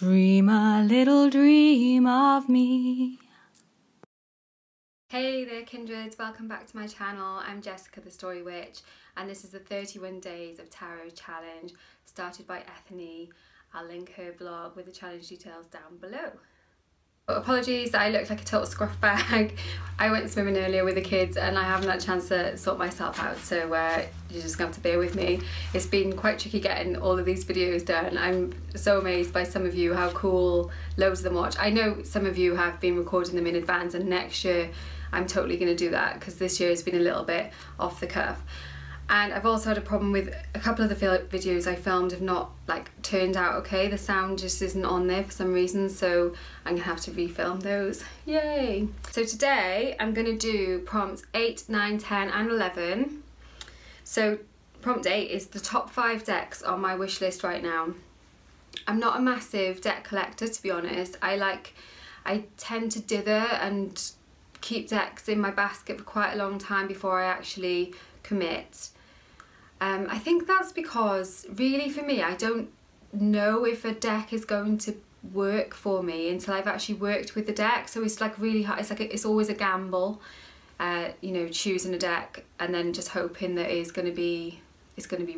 Dream a little dream of me. Hey there kindreds, welcome back to my channel. I'm Jessica the Story Witch and this is the 31 Days of Tarot Challenge started by Ethony. I'll link her blog with the challenge details down below. Apologies that I look like a total scruff bag. I went swimming earlier with the kids and I haven't had a chance to sort myself out, so you're just going to have to bear with me. It's been quite tricky getting all of these videos done. I'm so amazed by some of you how cool loads of them watch. I know some of you have been recording them in advance and next year I'm totally going to do that because this year has been a little bit off the cuff. And I've also had a problem with a couple of the videos I filmed have not turned out okay. The sound just isn't on there for some reason, so I'm gonna have to refilm those. Yay! So today I'm gonna do prompts 8, 9, 10 and 11. So prompt 8 is the top 5 decks on my wish list right now. I'm not a massive deck collector, to be honest. I tend to dither and keep decks in my basket for quite a long time before I actually commit. I think that's because really for me I don't know if a deck is going to work for me until I've actually worked with the deck, so it's really hard. It's always a gamble, you know, choosing a deck and then just hoping that it's going to be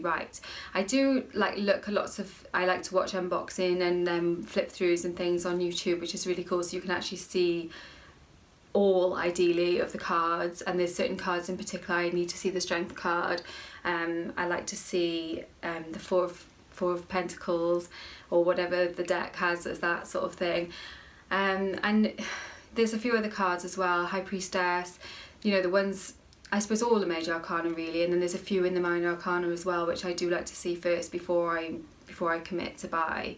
right. I do look at I like to watch unboxing and flip throughs and things on YouTube, which is really cool, so you can actually see all ideally of the cards, and there's certain cards in particular I need to see the strength card. I like to see the four of Pentacles or whatever the deck has as that sort of thing, and there's a few other cards as well, High Priestess, you know, the ones, I suppose all the major arcana really, and then there's a few in the minor arcana as well which I do like to see first before I commit to buy.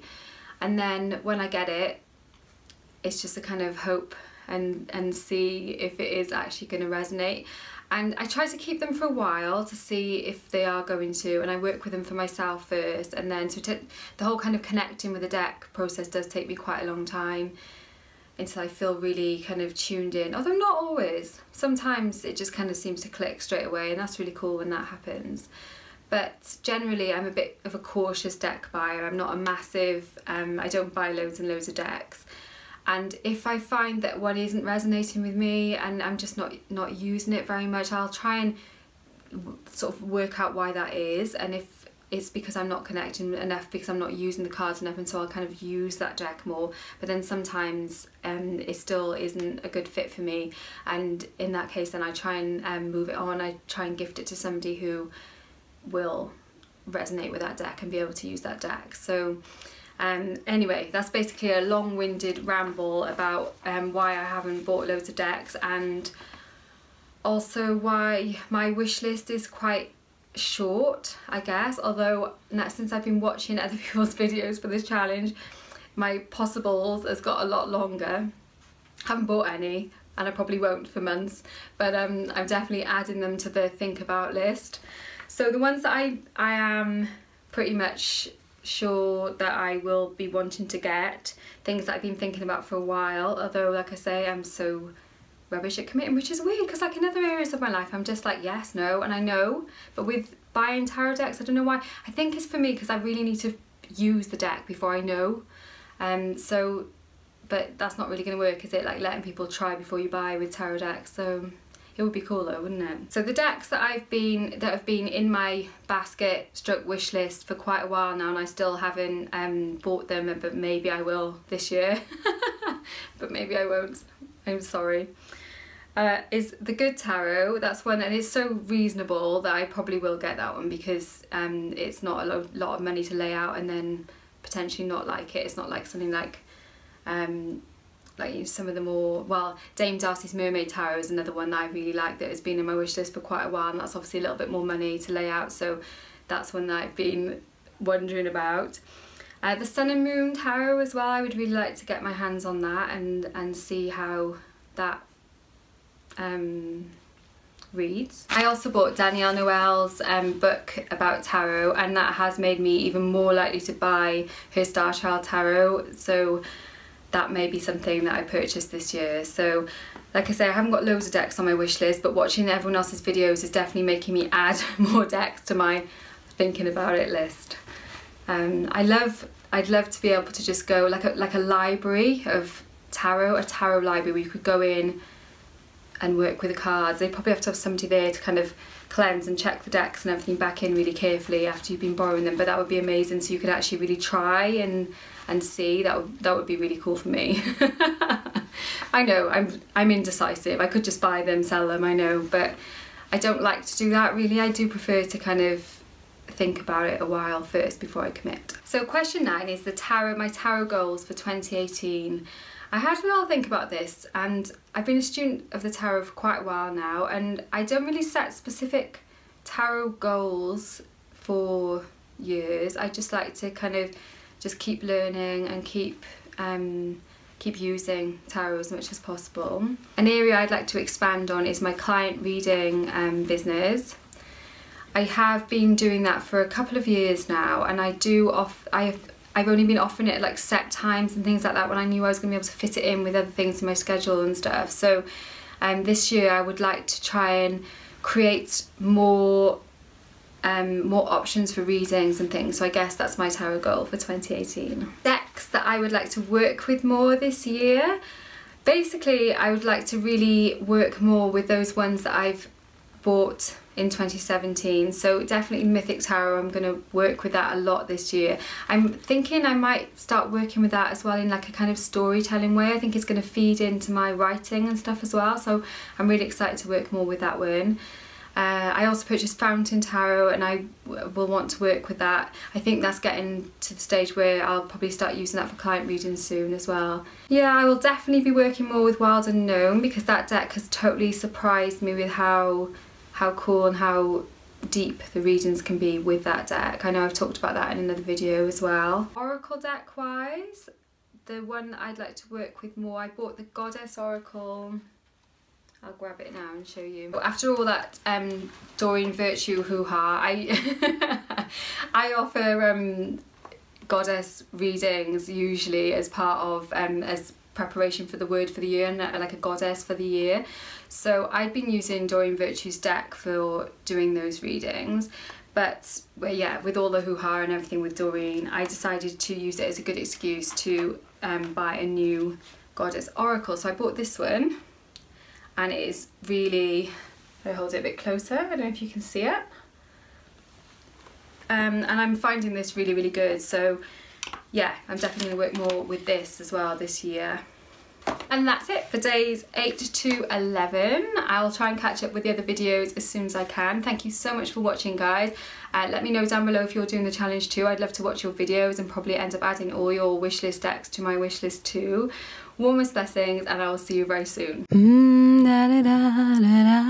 And then when I get it, it's just a kind of hope and see if it is actually going to resonate, and I try to keep them for a while to see if they are going to, and I work with them for myself first, and then the whole kind of connecting with the deck process does take me quite a long time until I feel really kind of tuned in, although not always. Sometimes it just kind of seems to click straight away, and that's really cool when that happens. But generally I'm a bit of a cautious deck buyer. I'm not a massive, I don't buy loads and loads of decks. And if I find that one isn't resonating with me and I'm just not using it very much, I'll try and sort of work out why that is, and if it's because I'm not connecting enough, because I'm not using the cards enough, and so I'll kind of use that deck more. But then sometimes it still isn't a good fit for me, and in that case then I try and move it on. I try and gift it to somebody who will resonate with that deck and be able to use that deck. So anyway, that's basically a long-winded ramble about why I haven't bought loads of decks, and also why my wish list is quite short, I guess, although since I've been watching other people's videos for this challenge, my possibles has got a lot longer. Haven't bought any and I probably won't for months, but I'm definitely adding them to the think about list. So the ones that I am pretty much sure that I will be wanting to get, things that I've been thinking about for a while, although like I say I'm so rubbish at committing, which is weird because in other areas of my life I'm just yes, no, and I know, but with buying tarot decks I don't know why. I think it's for me because I really need to use the deck before I know, but that's not really going to work, is it, letting people try before you buy with tarot decks? So it would be cool though, wouldn't it? So the decks that have been in my basket stroke wish list for quite a while now, and I still haven't bought them, but maybe I will this year. But maybe I won't, I'm sorry. Is the Good Tarot. That's one, and it's so reasonable that I probably will get that one because it's not a lot of money to lay out and then potentially not like it. It's not like something like some of the more, well, Dame Darcy's Mermaid Tarot is another one that I really like that has been in my wish list for quite a while, and that's obviously a little bit more money to lay out, so that's one that I've been wondering about. The Sun and Moon Tarot as well, I would really like to get my hands on that and see how that reads. I also bought Danielle Noel's book about tarot, and that has made me even more likely to buy her Star Child Tarot, so that may be something that I purchased this year. So like I say, I haven't got loads of decks on my wish list, but watching everyone else's videos is definitely making me add more decks to my thinking about it list. I love I'd love to be able to just go like a library of tarot, a tarot library where you could go in and work with the cards. They'd probably have to have somebody there to kind of cleanse and check the decks and everything back in really carefully after you've been borrowing them, but that would be amazing, so you could actually really try and see. That would be really cool for me. I know I'm indecisive. I could just buy them, sell them, I know, but I don't like to do that really. I do prefer to kind of think about it a while first before I commit. So question 9 is my tarot goals for 2018. I had a little think about this, and I've been a student of the tarot for quite a while now, and I don't really set specific tarot goals for years. I just like to kind of just keep learning and keep using tarot as much as possible. An area I'd like to expand on is my client reading business. I have been doing that for a couple of years now, and I've only been offering it at like set times and things like that when I knew I was going to be able to fit it in with other things in my schedule and stuff. So this year I would like to try and create more options for readings and things. So I guess that's my tarot goal for 2018. Decks that I would like to work with more this year. Basically, I would like to really work more with those ones that I've bought in 2017, so definitely Mythic Tarot. I'm going to work with that a lot this year. I'm thinking I might start working with that as well in like a kind of storytelling way. I think it's going to feed into my writing and stuff as well, so I'm really excited to work more with that one. I also purchased Fountain Tarot, and I will want to work with that. I think that's getting to the stage where I'll probably start using that for client readings soon as well. Yeah, I will definitely be working more with Wild Unknown, because that deck has totally surprised me with how cool and how deep the readings can be with that deck. I know I've talked about that in another video as well. Oracle deck wise, the one that I'd like to work with more, I bought the Goddess Oracle. I'll grab it now and show you. After all that Doreen Virtue hoo-ha, I offer Goddess readings usually as part of as preparation for the word for the year, and like a goddess for the year. So I've been using Doreen Virtue's deck for doing those readings, but yeah, with all the hoo-ha and everything with Doreen, I decided to use it as a good excuse to buy a new Goddess Oracle. So I bought this one, and it is really, I'll hold it a bit closer, I don't know if you can see it. And I'm finding this really, really good. So yeah, I'm definitely going to work more with this as well this year. And that's it for days 8 to 11. I'll try and catch up with the other videos as soon as I can. Thank you so much for watching, guys. Let me know down below if you're doing the challenge too. I'd love to watch your videos and probably end up adding all your wishlist decks to my wishlist too. Warmest blessings, and I will see you very soon. Da, da, da, da, da.